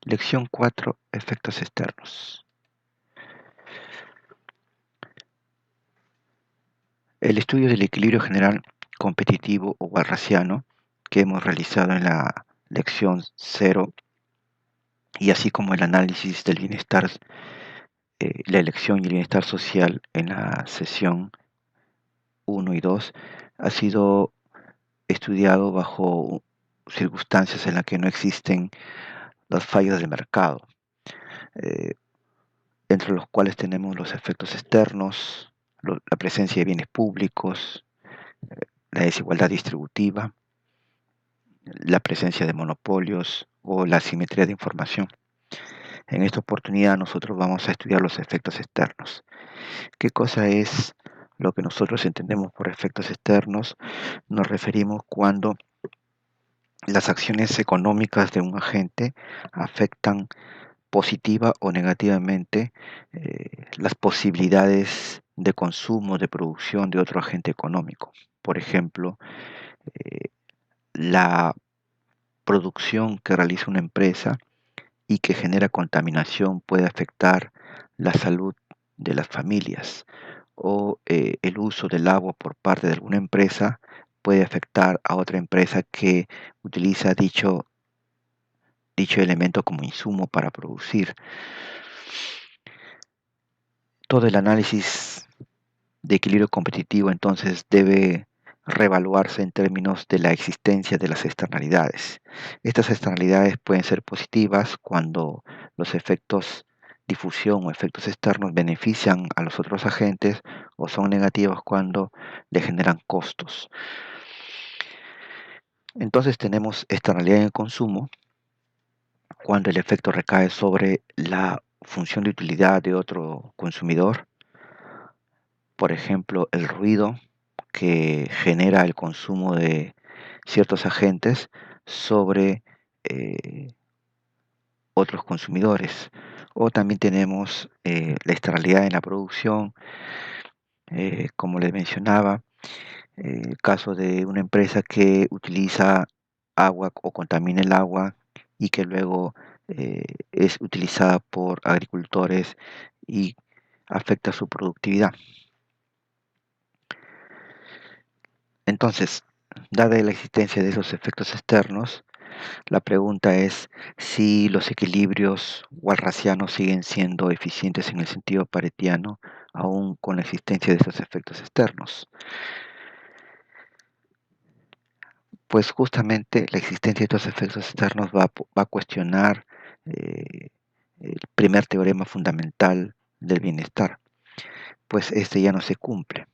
Lección 4. Efectos externos. El estudio del equilibrio general competitivo o walrasiano que hemos realizado en la lección 0 y así como el análisis del bienestar, la elección y el bienestar social en la sesión 1 y 2 ha sido estudiado bajo circunstancias en las que no existen los fallos del mercado, eh, entre los cuales tenemos los efectos externos, la presencia de bienes públicos, la desigualdad distributiva, la presencia de monopolios o la asimetría de información. En esta oportunidad nosotros vamos a estudiar los efectos externos. ¿Qué cosa es lo que nosotros entendemos por efectos externos? Nos referimos cuando las acciones económicas de un agente afectan positiva o negativamente las posibilidades de consumo, de producción de otro agente económico. Por ejemplo, eh, la producción que realiza una empresa y que genera contaminación puede afectar la salud de las familias, o el uso del agua por parte de alguna empresa puede afectar a otra empresa que utiliza dicho elemento como insumo para producir. Todo el análisis de equilibrio competitivo entonces debe reevaluarse en términos de la existencia de las externalidades. Estas externalidades pueden ser positivas cuando los efectos difusión o efectos externos benefician a los otros agentes, o son negativas cuando le generan costos. Entonces tenemos externalidad en el consumo cuando el efecto recae sobre la función de utilidad de otro consumidor. Por ejemplo, el ruido que genera el consumo de ciertos agentes sobre otros consumidores. O también tenemos la externalidad en la producción, como les mencionaba, el caso de una empresa que utiliza agua o contamina el agua y que luego es utilizada por agricultores y afecta su productividad. Entonces, dada la existencia de esos efectos externos, la pregunta es si los equilibrios walrasianos siguen siendo eficientes en el sentido paretiano, aún con la existencia de esos efectos externos. Pues justamente la existencia de estos efectos externos va a cuestionar eh, el primer teorema fundamental del bienestar, pues este ya no se cumple.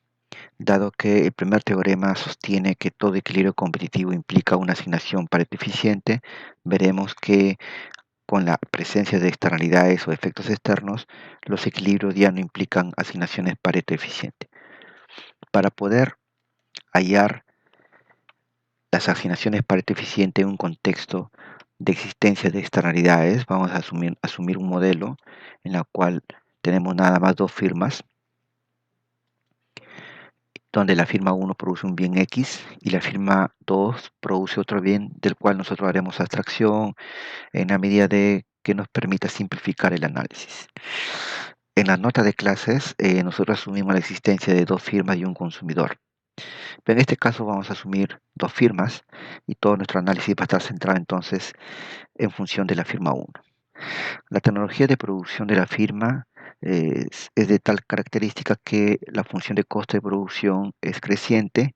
Dado que el primer teorema sostiene que todo equilibrio competitivo implica una asignación Pareto eficiente, veremos que con la presencia de externalidades o efectos externos, los equilibrios ya no implican asignaciones Pareto eficiente. Para poder hallar las asignaciones Pareto eficiente en un contexto de existencia de externalidades, vamos a asumir un modelo en el cual tenemos nada más dos firmas, donde la firma 1 produce un bien X y la firma 2 produce otro bien del cual nosotros haremos abstracción en la medida de que nos permita simplificar el análisis. En las notas de clases nosotros asumimos la existencia de dos firmas y un consumidor. Pero en este caso vamos a asumir dos firmas y todo nuestro análisis va a estar centrado entonces en función de la firma 1. La tecnología de producción de la firma es de tal característica que la función de costo de producción es creciente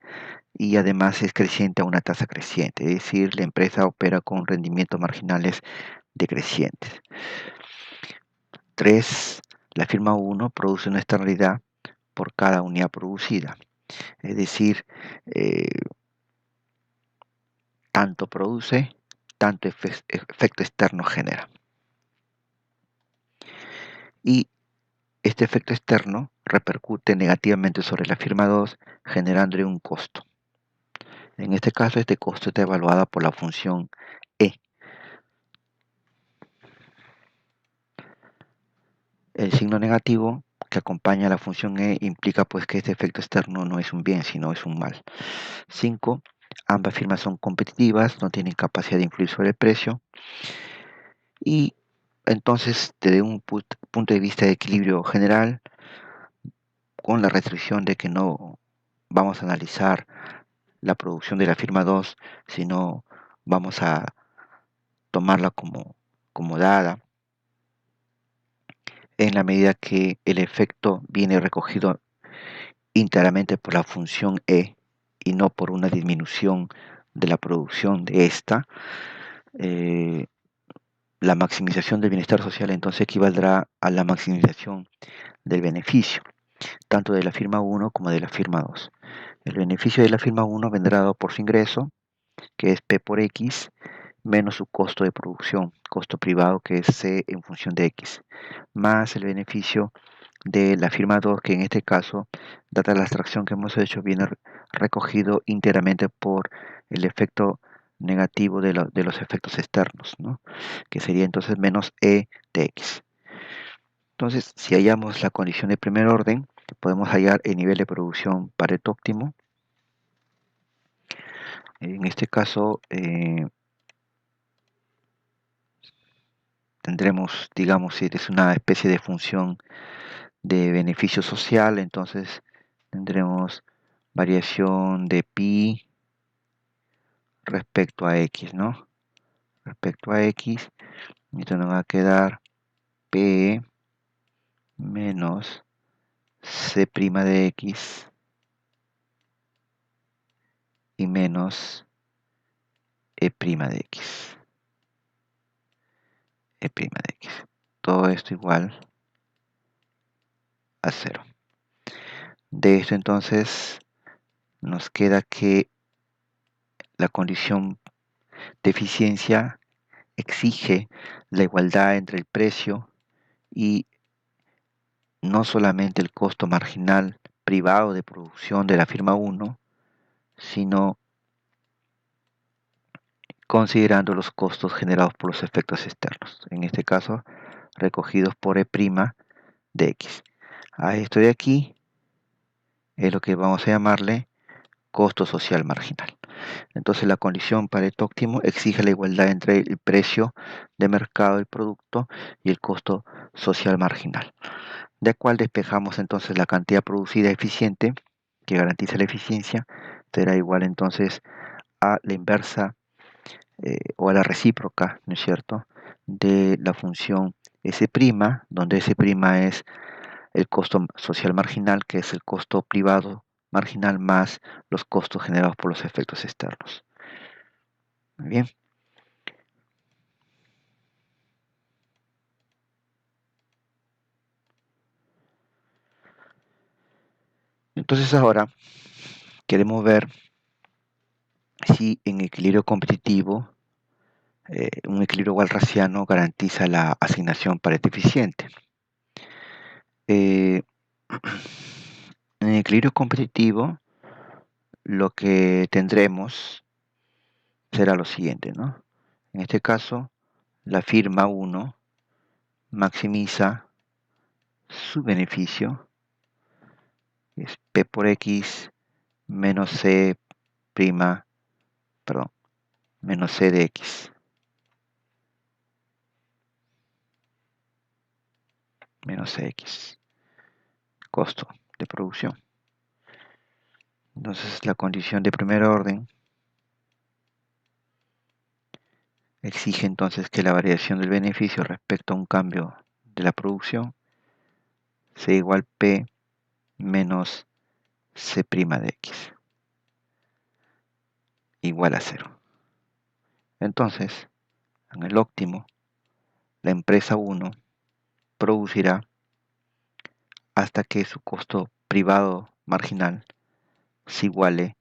y además es creciente a una tasa creciente, es decir, la empresa opera con rendimientos marginales decrecientes. 3. La firma 1 produce una externalidad por cada unidad producida, es decir, eh, tanto produce, tanto efecto externo genera. Y este efecto externo repercute negativamente sobre la firma 2, generándole un costo. En este caso, este costo está evaluado por la función E. El signo negativo que acompaña a la función E implica pues que este efecto externo no es un bien, sino es un mal. 5. Ambas firmas son competitivas, no tienen capacidad de influir sobre el precio. Y Entonces, desde un punto de vista de equilibrio general, con la restricción de que no vamos a analizar la producción de la firma 2, sino vamos a tomarla como dada, en la medida que el efecto viene recogido íntegramente por la función E y no por una disminución de la producción de esta, eh, la maximización del bienestar social entonces equivaldrá a la maximización del beneficio, tanto de la firma 1 como de la firma 2. El beneficio de la firma 1 vendrá dado por su ingreso, que es P por X, menos su costo de producción, costo privado, que es C en función de X, más el beneficio de la firma 2, que en este caso, dada la abstracción que hemos hecho, viene recogido íntegramente por el efecto negativo de los efectos externos, ¿no? Que sería entonces menos E de X. Entonces, si hallamos la condición de primer orden, podemos hallar el nivel de producción Pareto óptimo. En este caso, tendremos, digamos, si es una especie de función de beneficio social, entonces tendremos variación de pi respecto a x, ¿no? Respecto a x, esto nos va a quedar p menos c' de x y menos e' de x. E' de x. Todo esto igual a 0. De esto entonces nos queda que la condición de eficiencia exige la igualdad entre el precio y no solamente el costo marginal privado de producción de la firma 1, sino considerando los costos generados por los efectos externos, en este caso recogidos por E' de X. A esto de aquí es lo que vamos a llamarle costo social marginal. Entonces la condición Pareto óptimo exige la igualdad entre el precio de mercado del producto y el costo social marginal, de cual despejamos entonces la cantidad producida eficiente, que garantiza la eficiencia, será igual entonces a la inversa o a la recíproca, ¿no es cierto?, de la función S', donde S' es el costo social marginal, que es el costo privado marginal más los costos generados por los efectos externos. Muy bien. Entonces ahora queremos ver si en equilibrio competitivo un equilibrio walrasiano garantiza la asignación Pareto eficiente. En equilibrio competitivo lo que tendremos será lo siguiente, ¿no? En este caso, la firma 1 maximiza su beneficio, es P por X menos C', perdón, menos C de X, menos CX, costo de producción. Entonces la condición de primer orden exige entonces que la variación del beneficio respecto a un cambio de la producción sea igual P menos C' de X, igual a 0. Entonces, en el óptimo, la empresa 1 producirá hasta que su costo privado marginal se iguale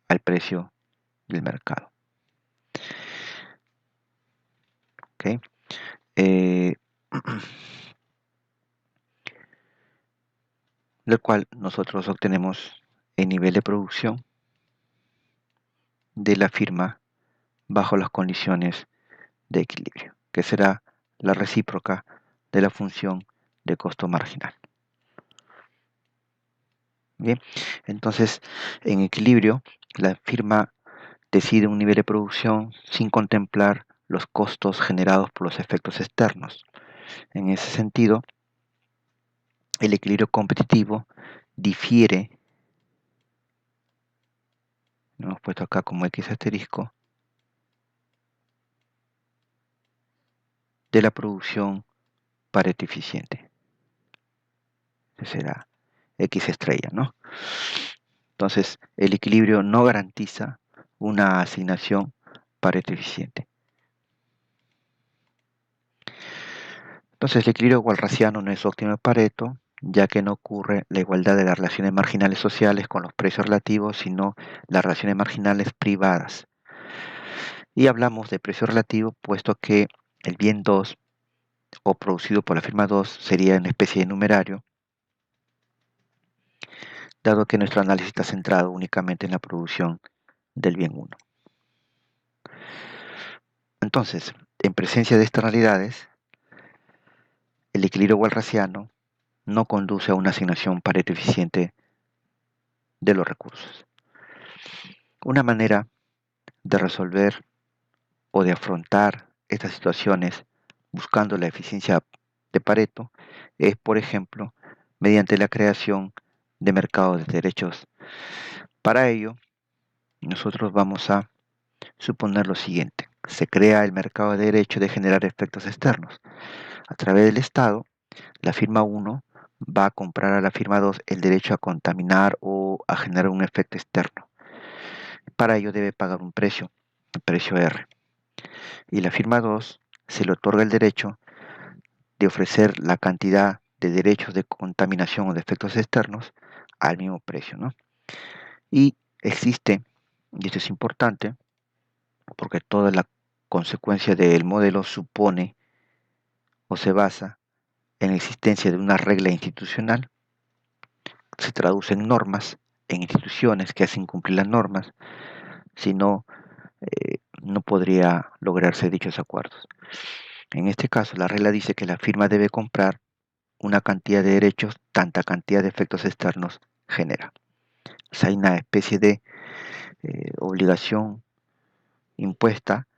al precio del mercado. ¿Okay? Lo cual nosotros obtenemos el nivel de producción de la firma bajo las condiciones de equilibrio, que será la recíproca de la función de costo marginal. Bien, entonces en equilibrio la firma decide un nivel de producción sin contemplar los costos generados por los efectos externos. En ese sentido, el equilibrio competitivo difiere, lo hemos puesto acá como X asterisco, de la producción Pareto eficiente. Ese será X estrella, ¿no? Entonces, el equilibrio no garantiza una asignación Pareto eficiente. Entonces, el equilibrio walrasiano no es óptimo de Pareto, ya que no ocurre la igualdad de las relaciones marginales sociales con los precios relativos, sino las relaciones marginales privadas. Y hablamos de precio relativo, puesto que el bien 2, o producido por la firma 2, sería una especie de numerario, dado que nuestro análisis está centrado únicamente en la producción del bien 1. Entonces, en presencia de estas realidades, el equilibrio walrasiano no conduce a una asignación Pareto eficiente de los recursos. Una manera de resolver o de afrontar estas situaciones buscando la eficiencia de Pareto es, por ejemplo, mediante la creación de mercados de derechos. Para ello, nosotros vamos a suponer lo siguiente. Se crea el mercado de derecho de generar efectos externos. A través del Estado, la firma 1 va a comprar a la firma 2 el derecho a contaminar o a generar un efecto externo. Para ello debe pagar un precio, el precio R. Y la firma 2 se le otorga el derecho de ofrecer la cantidad de derechos de contaminación o de efectos externos al mismo precio, ¿no? Y existe, y esto es importante, porque toda la consecuencia del modelo supone o se basa en la existencia de una regla institucional, se traduce en normas, en instituciones que hacen cumplir las normas, si no, no podría lograrse dichos acuerdos. En este caso, la regla dice que la firma debe comprar una cantidad de derechos, tanta cantidad de efectos externos genera. O sea, hay una especie de obligación impuesta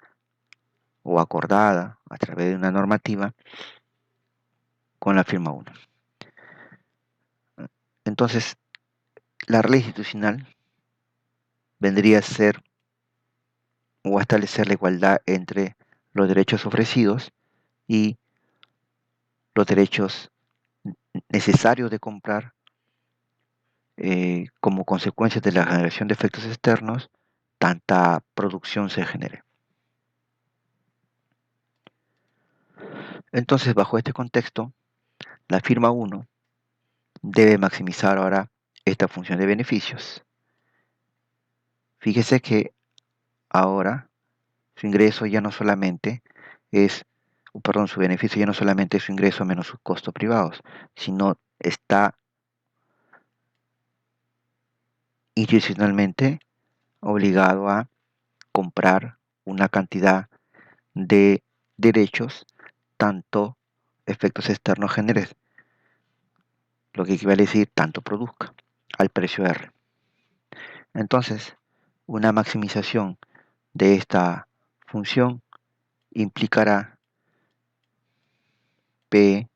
o acordada a través de una normativa con la firma 1. Entonces, la ley institucional vendría a ser o a establecer la igualdad entre los derechos ofrecidos y los derechos necesarios de comprar como consecuencia de la generación de efectos externos, tanta producción se genere. Entonces, bajo este contexto, la firma 1 debe maximizar ahora esta función de beneficios. Fíjese que ahora su ingreso ya no solamente es, perdón, su beneficio ya no solamente es su ingreso menos sus costos privados, sino está institucionalmente obligado a comprar una cantidad de derechos, tanto efectos externos genere, lo que equivale a decir tanto produzca, al precio R. Entonces, una maximización de esta función implicará P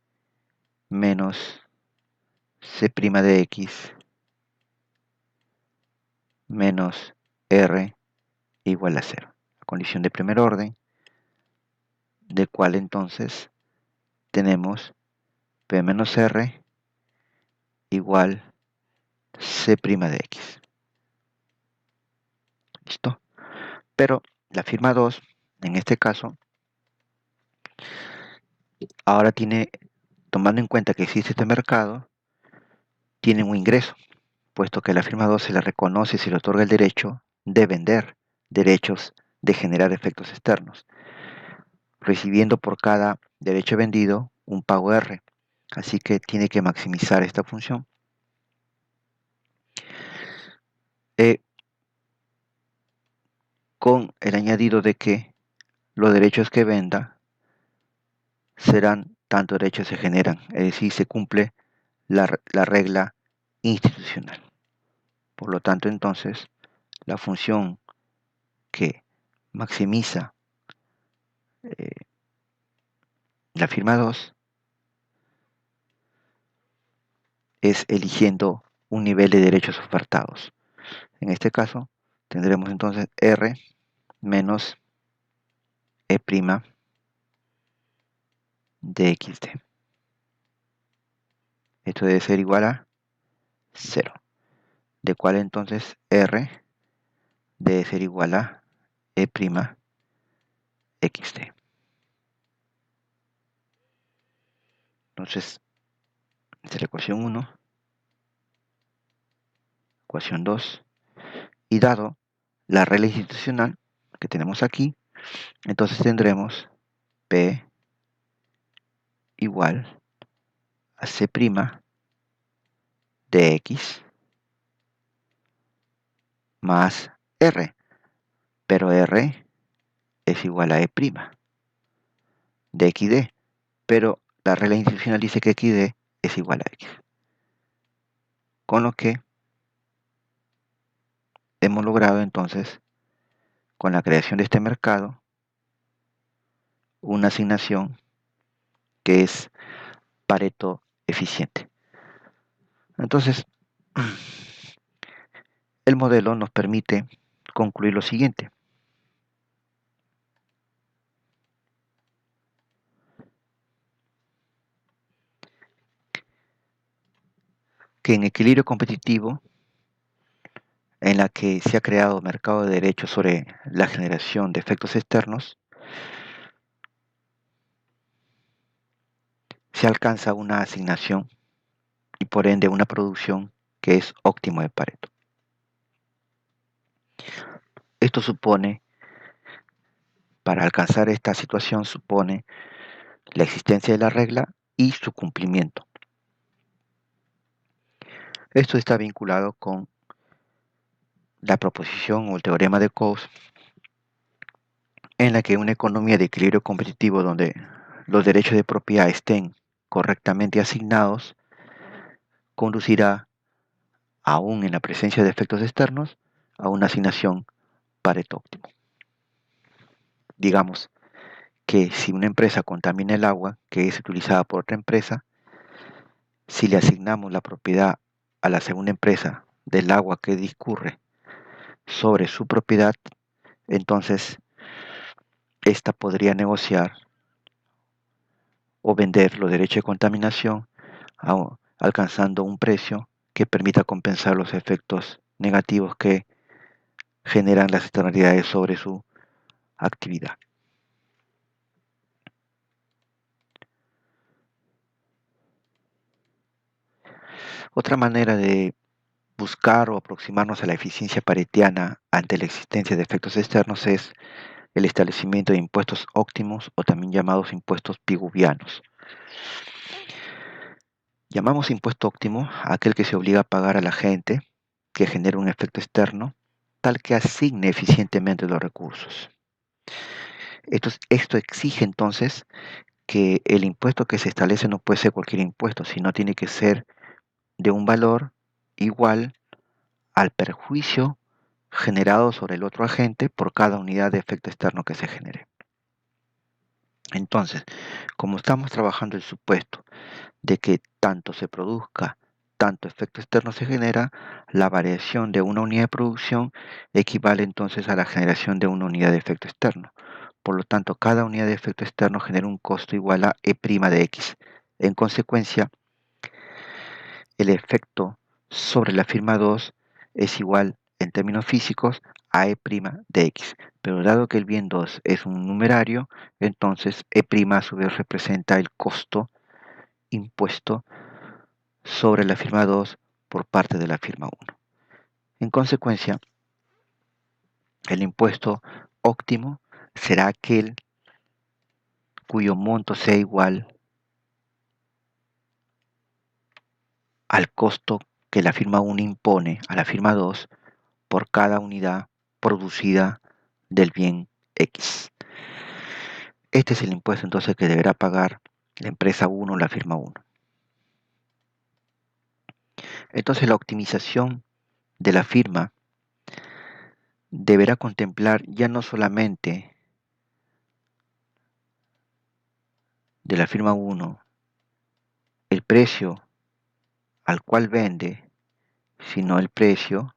menos C' de X menos R igual a 0. La condición de primer orden, de cual entonces tenemos P menos R igual C' de X. ¿Listo? Pero la firma 2, en este caso, ahora tiene, tomando en cuenta que existe este mercado, tiene un ingreso, puesto que a la firma 2 se le reconoce y se le otorga el derecho de vender derechos de generar efectos externos, recibiendo por cada derecho vendido un pago R. Así que tiene que maximizar esta función. Con el añadido de que los derechos que venda serán tanto derechos se generan, es decir, se cumple la regla institucional. Por lo tanto, entonces, la función que maximiza la firma 2 es eligiendo un nivel de derechos ofertados. En este caso, tendremos entonces R menos E' de XD. Esto debe ser igual a 0, de cual entonces R debe ser igual a E' XD. Entonces, esta es la ecuación 1, ecuación 2, y dado la regla institucional que tenemos aquí, entonces tendremos P igual a C' de X más R, pero R es igual a E' de XD, pero la regla institucional dice que XD es igual a X, con lo que hemos logrado entonces, con la creación de este mercado, una asignación que es Pareto eficiente. Entonces, el modelo nos permite concluir lo siguiente: que en equilibrio competitivo, en la que se ha creado mercado de derechos sobre la generación de efectos externos, se alcanza una asignación y por ende una producción que es óptimo de Pareto. Esto supone, para alcanzar esta situación, supone la existencia de la regla y su cumplimiento. Esto está vinculado con la proposición o el teorema de Coase, en la que una economía de equilibrio competitivo donde los derechos de propiedad estén correctamente asignados conducirá, aún en la presencia de efectos externos, a una asignación Pareto óptimo. Digamos que si una empresa contamina el agua que es utilizada por otra empresa, si le asignamos la propiedad a la segunda empresa del agua que discurre sobre su propiedad, entonces esta podría negociar o vender los derechos de contaminación alcanzando un precio que permita compensar los efectos negativos que generan las externalidades sobre su actividad. Otra manera de buscar o aproximarnos a la eficiencia paretiana ante la existencia de efectos externos es el establecimiento de impuestos óptimos o también llamados impuestos piguvianos. Llamamos impuesto óptimo a aquel que se obliga a pagar a la gente que genera un efecto externo tal que asigne eficientemente los recursos. Esto exige entonces que el impuesto que se establece no puede ser cualquier impuesto, sino tiene que ser de un valor igual al perjuicio generado sobre el otro agente por cada unidad de efecto externo que se genere. Entonces, como estamos trabajando el supuesto de que tanto se produzca, tanto efecto externo se genera, la variación de una unidad de producción equivale entonces a la generación de una unidad de efecto externo. Por lo tanto, cada unidad de efecto externo genera un costo igual a E' de X. En consecuencia, el efecto sobre la firma 2 es igual en términos físicos a E' de X. Pero dado que el bien 2 es un numerario, entonces E' a su vez representa el costo impuesto sobre la firma 2 por parte de la firma 1. En consecuencia, el impuesto óptimo será aquel cuyo monto sea igual al costo que la firma 1 impone a la firma 2 por cada unidad producida del bien X. Este es el impuesto entonces que deberá pagar la empresa 1 o la firma 1. Entonces la optimización de la firma deberá contemplar ya no solamente de la firma 1 el precio al cual vende, sino el precio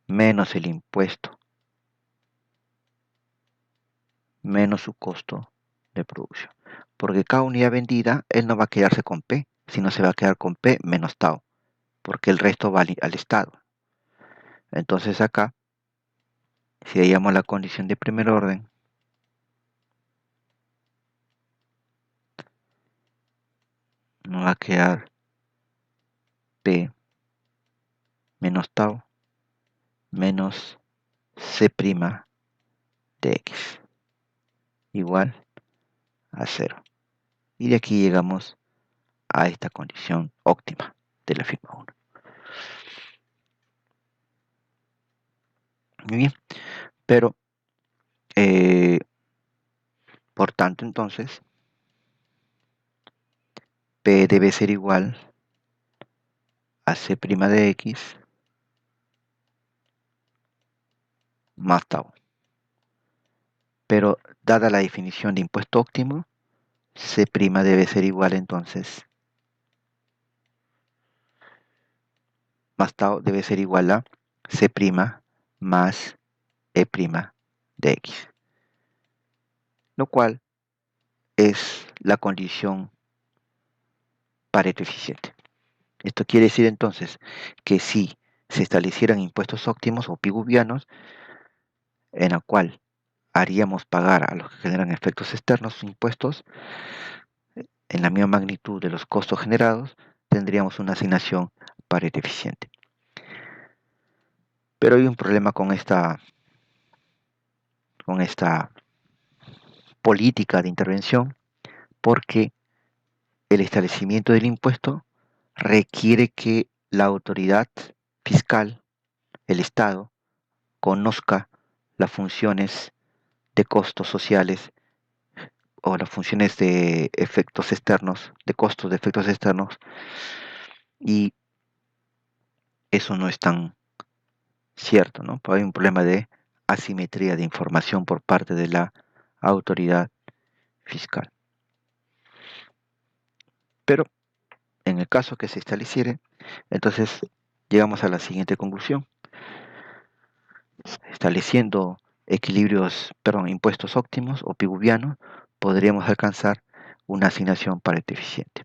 menos el impuesto, menos su costo de producción. Porque cada unidad vendida, él no va a quedarse con P, sino se va a quedar con P menos tau, porque el resto va al Estado. Entonces acá, si hallamos la condición de primer orden, nos va a quedar P menos tau menos C' de X igual a 0. Y de aquí llegamos a esta condición óptima de la firma 1. Muy bien, pero por tanto entonces P debe ser igual a C' de X más tau. Pero dada la definición de impuesto óptimo, C' debe ser igual entonces, más tau debe ser igual a C' más E' de X, lo cual es la condición Pareto eficiente. Esto quiere decir entonces que si se establecieran impuestos óptimos o piguvianos, en la cual haríamos pagar a los que generan efectos externos impuestos en la misma magnitud de los costos generados, tendríamos una asignación Pareto eficiente. Pero hay un problema con esta política de intervención, porque el establecimiento del impuesto requiere que la autoridad fiscal, el Estado, conozca las funciones de costos sociales o las funciones de efectos externos, de costos de efectos externos, y eso no es tan cierto, ¿no? Hay un problema de asimetría de información por parte de la autoridad fiscal. Pero en el caso que se estableciere, entonces llegamos a la siguiente conclusión. Estableciendo impuestos óptimos o piguvianos, podríamos alcanzar una asignación Pareto eficiente.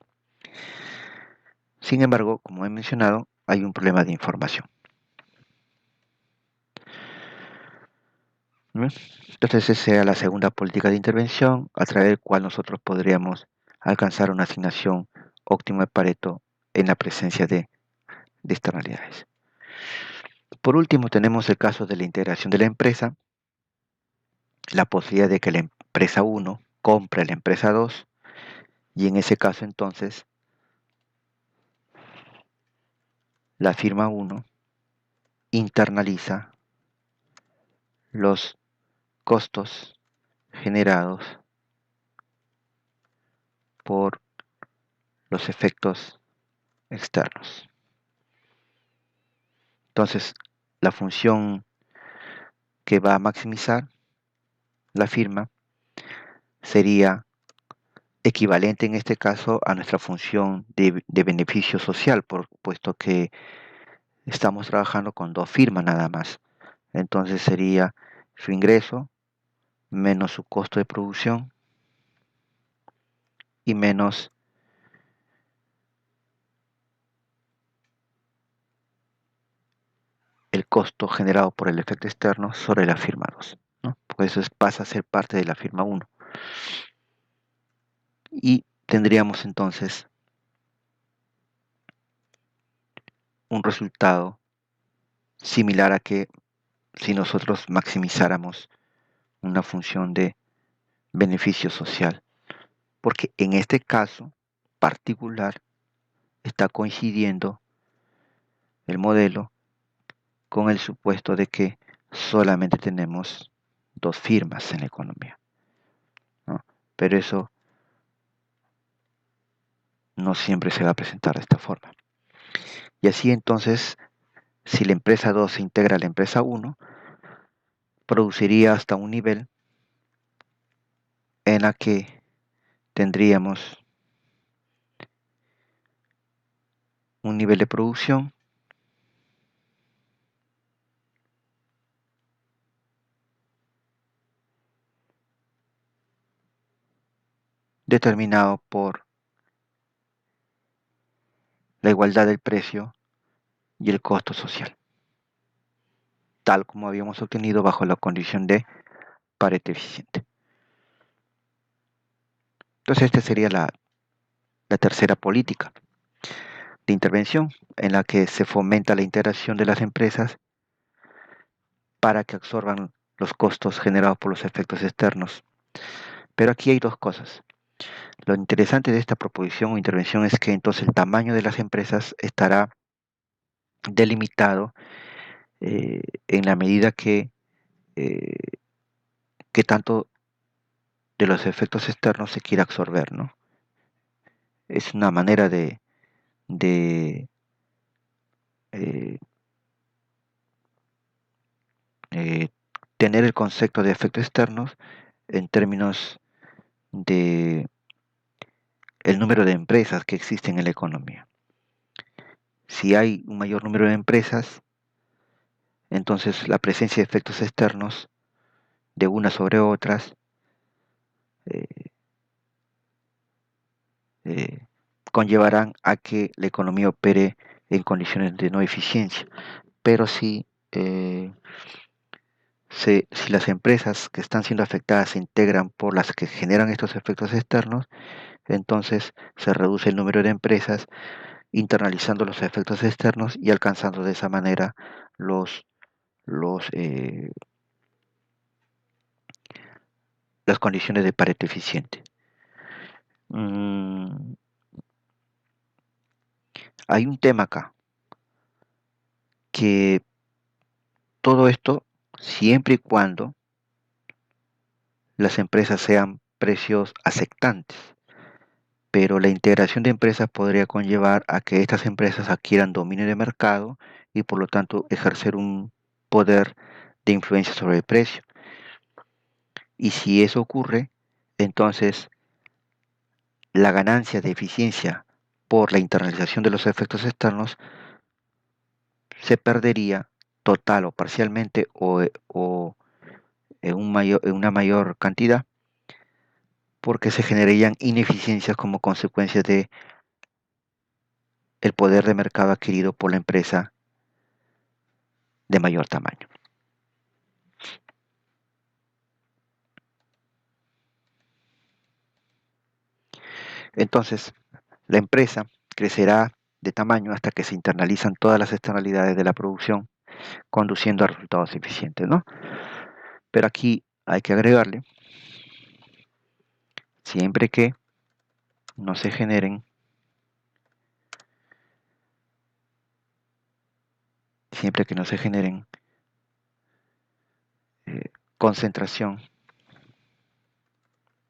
Sin embargo, como he mencionado, hay un problema de información. Entonces esa sea la segunda política de intervención a través del cual nosotros podríamos alcanzar una asignación óptima de Pareto en la presencia de externalidades. Por último, tenemos el caso de la integración de la empresa, la posibilidad de que la empresa 1 compre a la empresa 2 y en ese caso entonces la firma 1 internaliza los costos generados por los efectos externos. Entonces, la función que va a maximizar la firma sería equivalente en este caso a nuestra función de beneficio social, puesto que estamos trabajando con dos firmas nada más. Entonces sería su ingreso menos su costo de producción y menos el costo generado por el efecto externo sobre la firma 2, ¿no? Porque eso pasa a ser parte de la firma 1. Y tendríamos entonces un resultado similar a que si nosotros maximizáramos una función de beneficio social. Porque en este caso particular está coincidiendo el modelo con el supuesto de que solamente tenemos dos firmas en la economía, ¿no? Pero eso no siempre se va a presentar de esta forma. Y así entonces, si la empresa 2 se integra a la empresa 1, produciría hasta un nivel en la que tendríamos un nivel de producción determinado por la igualdad del precio y el costo social, tal como habíamos obtenido bajo la condición de Pareto eficiente. Entonces, esta sería la tercera política de intervención en la que se fomenta la integración de las empresas para que absorban los costos generados por los efectos externos. Pero aquí hay dos cosas. Lo interesante de esta proposición o intervención es que entonces el tamaño de las empresas estará delimitado en la medida eh, que tanto de los efectos externos se quiera absorber, ¿no? Es una manera de eh, eh, tener el concepto de efectos externos en términos de el número de empresas que existen en la economía. Si hay un mayor número de empresas, entonces la presencia de efectos externos de unas sobre otras eh, eh, conllevarán a que la economía opere en condiciones de no eficiencia. Pero si las empresas que están siendo afectadas se integran por las que generan estos efectos externos, entonces se reduce el número de empresas internalizando los efectos externos y alcanzando de esa manera los, los, eh, las condiciones de Pareto eficiente. Mm, hay un tema acá, que todo esto, siempre y cuando las empresas sean precios aceptantes, pero la integración de empresas podría conllevar a que estas empresas adquieran dominio de mercado y por lo tanto ejercer un poder de influencia sobre el precio. Y si eso ocurre, entonces la ganancia de eficiencia por la internalización de los efectos externos se perdería total o parcialmente o en una mayor cantidad porque se generarían ineficiencias como consecuencia de el poder de mercado adquirido por la empresa de mayor tamaño. Entonces, la empresa crecerá de tamaño hasta que se internalizan todas las externalidades de la producción, conduciendo a resultados eficientes, ¿no? Pero aquí hay que agregarle, siempre que no se generen, siempre que no se generen concentración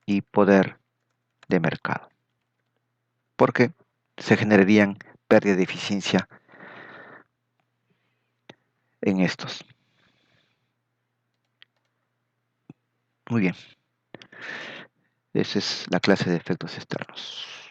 y poder de mercado, porque se generarían pérdidas de eficiencia en estos. Muy bien, esa es la clase de efectos externos.